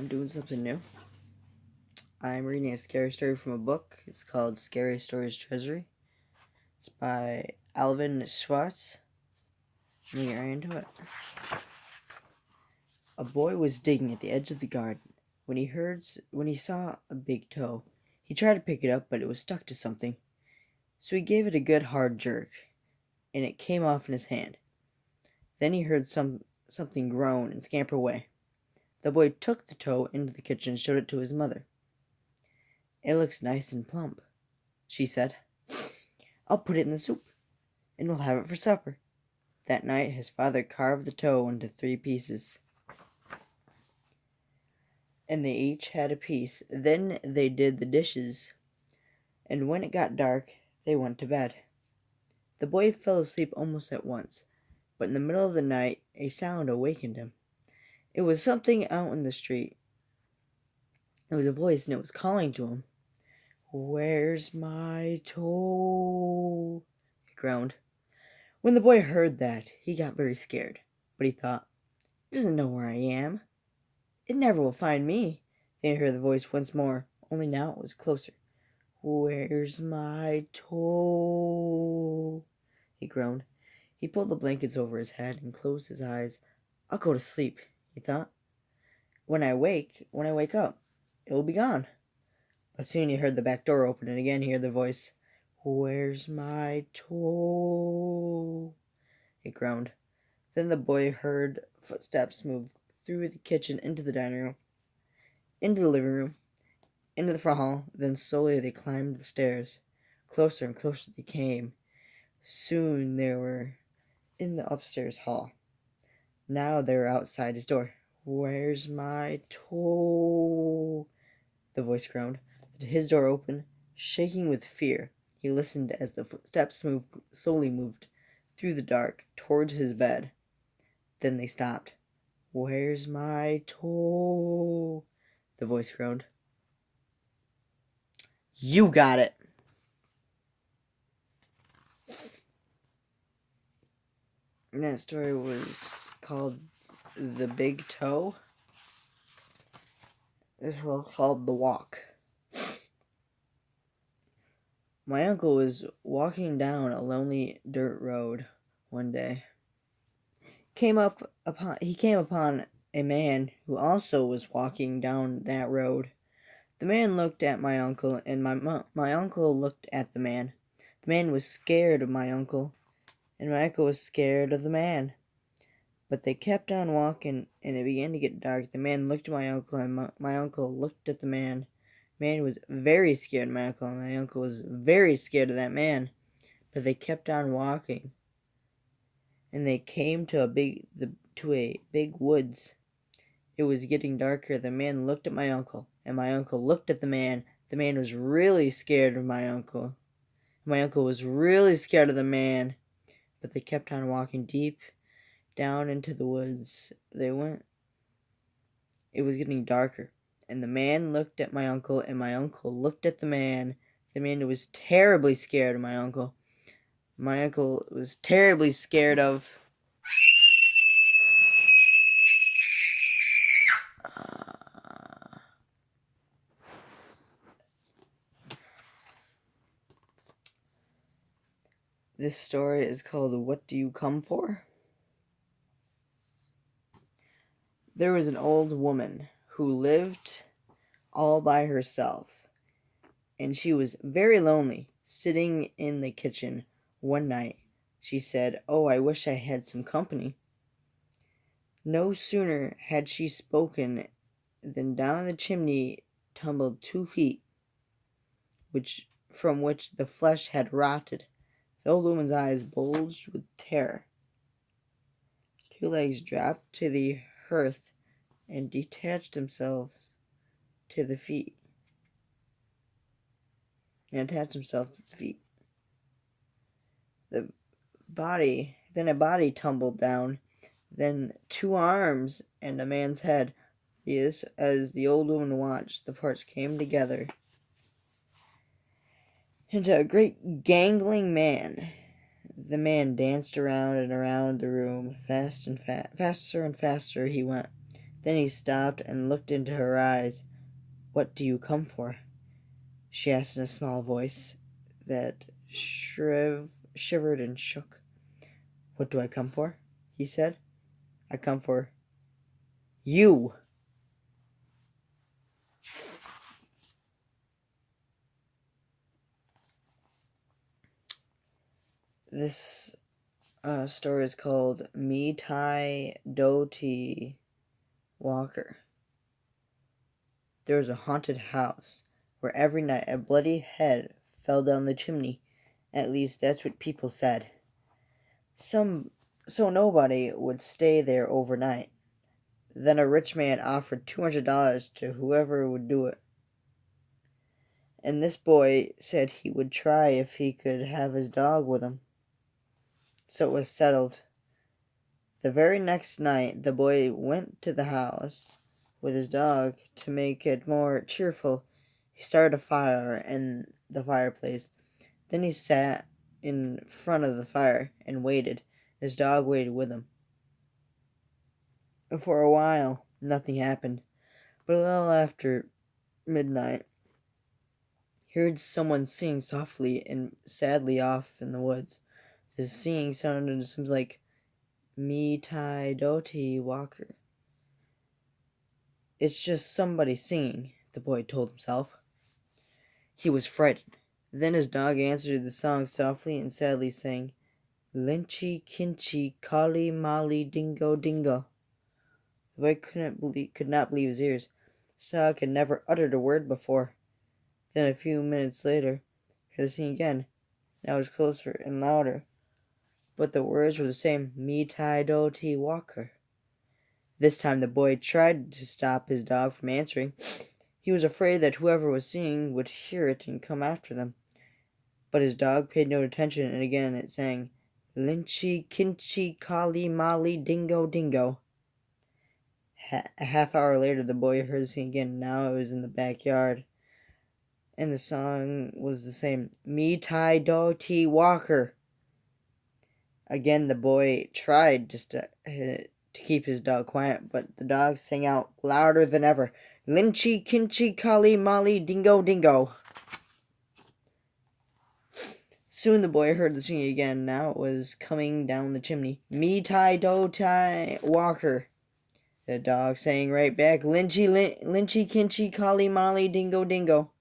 doing something new. I'm reading a scary story from a book. It's called Scary Stories Treasury. It's by Alvin Schwartz. Let me get right into it. A boy was digging at the edge of the garden when he saw a big toe. He tried to pick it up, but it was stuck to something. So he gave it a good hard jerk, and it came off in his hand. Then he heard something groan and scamper away. The boy took the toe into the kitchen and showed it to his mother. "It looks nice and plump," she said. "I'll put it in the soup, and we'll have it for supper." That night his father carved the toe into 3 pieces, and they each had a piece. Then they did the dishes, and when it got dark, they went to bed. The boy fell asleep almost at once, but in the middle of the night a sound awakened him. It was something out in the street. It was a voice, and it was calling to him. "Where's my toe?" he groaned. When the boy heard that, he got very scared, but he thought, "It doesn't know where I am. It never will find me." Then he heard the voice once more, only now it was closer. "Where's my toe?" he groaned. He pulled the blankets over his head and closed his eyes. "I'll go to sleep," he thought. When I wake up, it will be gone." But soon he heard the back door open, and again he heard the voice. "Where's my toe?" he groaned. Then the boy heard footsteps move through the kitchen into the dining room, into the living room, into the front hall. Then slowly they climbed the stairs. Closer and closer they came. Soon they were in the upstairs hall. Now they were outside his door. "Where's my toe?" the voice groaned. His door opened. Shaking with fear, he listened as the footsteps slowly moved through the dark towards his bed. Then they stopped. "Where's my toe?" the voice groaned. "You got it." And that story was called The Big Toe. This one called The Walk. My uncle was walking down a lonely dirt road one day. He came upon a man who also was walking down that road. The man looked at my uncle, and my uncle looked at the man. The man was scared of my uncle, and my uncle was scared of the man. But they kept on walking, and it began to get dark. The man looked at my uncle, and my uncle looked at the man. The man was very scared of my uncle, and my uncle was very scared of that man. But they kept on walking, and they came to a big woods. It was getting darker. The man looked at my uncle, and my uncle looked at the man. The man was really scared of my uncle. My uncle was really scared of the man. But they kept on walking deep down into the woods. They went. It was getting darker, and the man looked at my uncle, and my uncle looked at the man. The man was terribly scared of my uncle. My uncle was terribly scared of... This story is called What Do You Come For? There was an old woman who lived all by herself, and she was very lonely. Sitting in the kitchen one night, she said, "Oh, I wish I had some company." No sooner had she spoken than down the chimney tumbled 2 feet, from which the flesh had rotted. The old woman's eyes bulged with terror. 2 legs dropped to the hearth and attached themselves to the feet. Then a body tumbled down, then 2 arms and a man's head. As the old woman watched, the parts came together into a great gangling man. The man danced around and around the room. Faster and faster he went. Then he stopped and looked into her eyes. "What do you come for?" she asked in a small voice that shivered and shook. "What do I come for?" he said. "I come for you." This story is called Me Tai Doti Walker. There was a haunted house where every night a bloody head fell down the chimney. At least that's what people said. So nobody would stay there overnight. Then a rich man offered $200 to whoever would do it. And this boy said he would try if he could have his dog with him. So it was settled. The very next night, the boy went to the house with his dog to make it more cheerful. He started a fire in the fireplace. Then he sat in front of the fire and waited. His dog waited with him. For a while, nothing happened. But a little after midnight, he heard someone sing softly and sadly off in the woods. The singing sounded something like Me Tai Doti Walker. "It's just somebody singing," the boy told himself. He was frightened. Then his dog answered the song softly and sadly, saying, "Lynchy Kinchy Kali Mali Dingo Dingo." The boy could not believe his ears. His dog had never uttered a word before. Then a few minutes later, he heard the singing again. Now it was closer and louder, but the words were the same: Me Tai Doti Walker. This time the boy tried to stop his dog from answering. He was afraid that whoever was singing would hear it and come after them. But his dog paid no attention, and again it sang, "Lynchy Kinchy Kali Mali Dingo Dingo." A half hour later the boy heard the singing again. Now it was in the backyard, and the song was the same: Me Tai Doti Walker. Again the boy tried to keep his dog quiet, but the dog sang out louder than ever, "Lynchy Kinchy Kali Mali Dingo Dingo." Soon the boy heard the singing again. Now it was coming down the chimney. "Me Tai Doti Walker." The dog sang right back, "Lynchy Kinchy Kali Mali Dingo Dingo."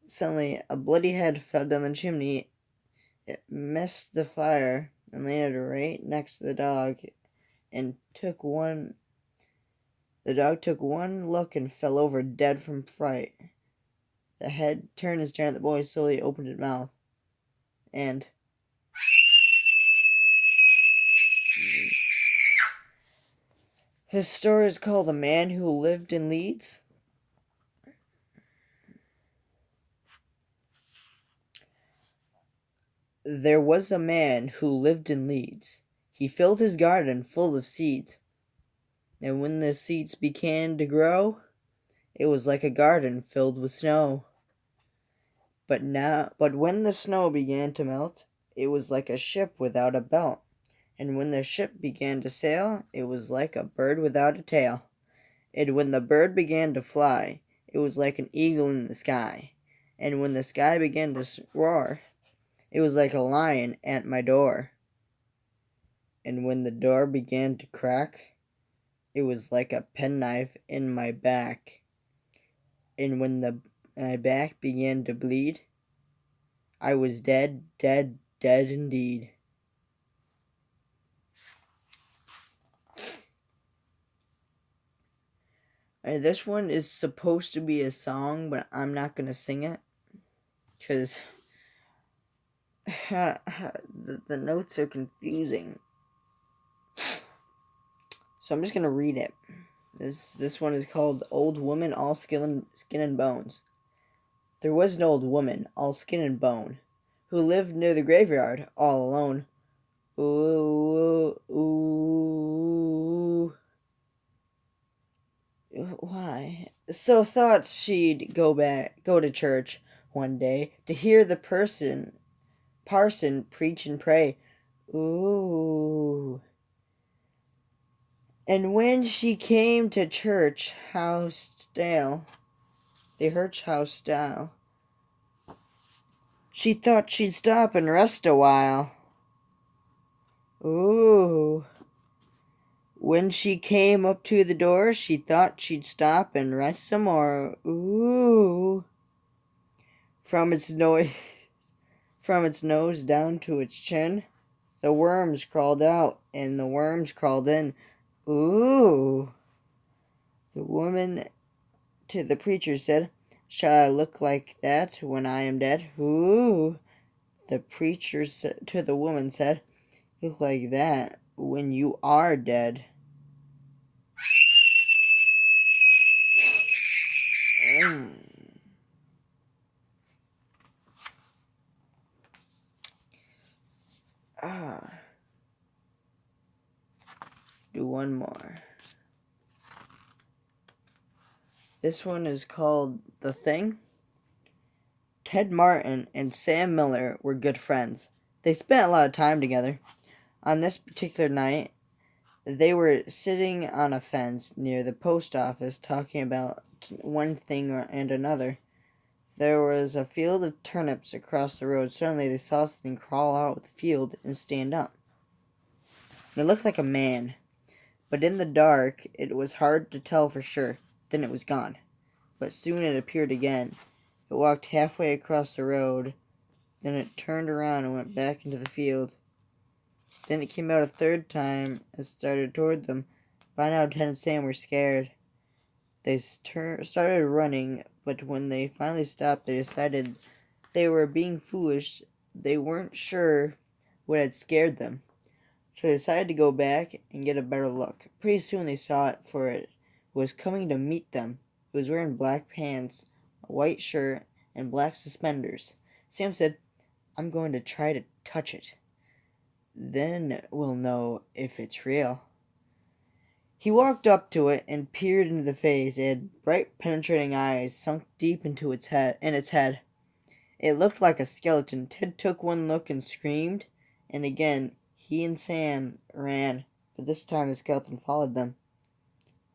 Suddenly a bloody head fell down the chimney. It missed the fire and landed right next to the dog, and the dog took one look and fell over dead from fright. The head turned and stared at the boy. Slowly opened its mouth, and this story is called A Man Who Lived in Leeds. There was a man who lived in Leeds. He filled his garden full of seeds. And when the seeds began to grow, it was like a garden filled with snow. But when the snow began to melt, it was like a ship without a belt. And when the ship began to sail, it was like a bird without a tail. And when the bird began to fly, it was like an eagle in the sky. And when the sky began to roar, it was like a lion at my door. And when the door began to crack, it was like a penknife in my back. And when my back began to bleed, I was dead, dead, dead indeed. This one is supposed to be a song, but I'm not going to sing it, because the notes are confusing. So I'm just going to read it. This one is called Old Woman, All Skin and Bones. There was an old woman, all skin and bone, who lived near the graveyard, all alone. Ooh, ooh. Why? So thought she'd go to church one day to hear the parson preach and pray. Ooh. And when she came to church house stale, the church house style, she thought she'd stop and rest a while. Ooh. When she came up to the door, she thought she'd stop and rest some more. Ooh. From its nose down to its chin, the worms crawled out and the worms crawled in. Ooh. The woman to the preacher said, "Shall I look like that when I am dead?" Ooh. The preacher to the woman said, "Look like that when you are dead." Do one more. This one is called The Thing. Ted Martin and Sam Miller were good friends. They spent a lot of time together. On this particular night, they were sitting on a fence near the post office talking about one thing and another. There was a field of turnips across the road. Suddenly they saw something crawl out of the field and stand up. It looked like a man, but in the dark it was hard to tell for sure. Then it was gone. But soon it appeared again. It walked halfway across the road. Then it turned around and went back into the field. Then it came out a third time and started toward them. By now Ted and Sam were scared. They started running, but when they finally stopped, they decided they were being foolish. They weren't sure what had scared them. So they decided to go back and get a better look. Pretty soon they saw it, for it was coming to meet them. It was wearing black pants, a white shirt, and black suspenders. Sam said, "I'm going to try to touch it. Then we'll know if it's real." He walked up to it and peered into the face. It had bright, penetrating eyes sunk deep into its head. It looked like a skeleton. Ted took one look and screamed, and again he and Sam ran, but this time the skeleton followed them.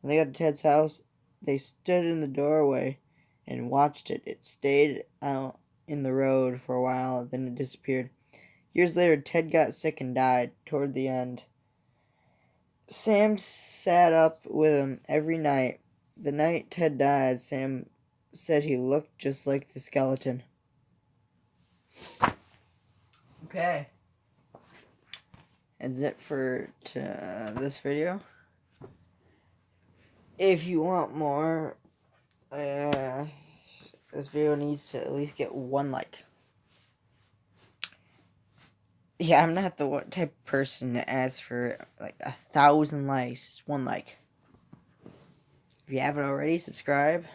When they got to Ted's house, they stood in the doorway and watched it. It stayed out in the road for a while, then it disappeared. Years later, Ted got sick and died toward the end. Sam sat up with him every night. The night Ted died, Sam said he looked just like the skeleton. Okay. That's it for this video. If you want more, this video needs to at least get 1 like. Yeah, I'm not the type of person to ask for like 1,000 likes. Just 1 like. If you haven't already, subscribe.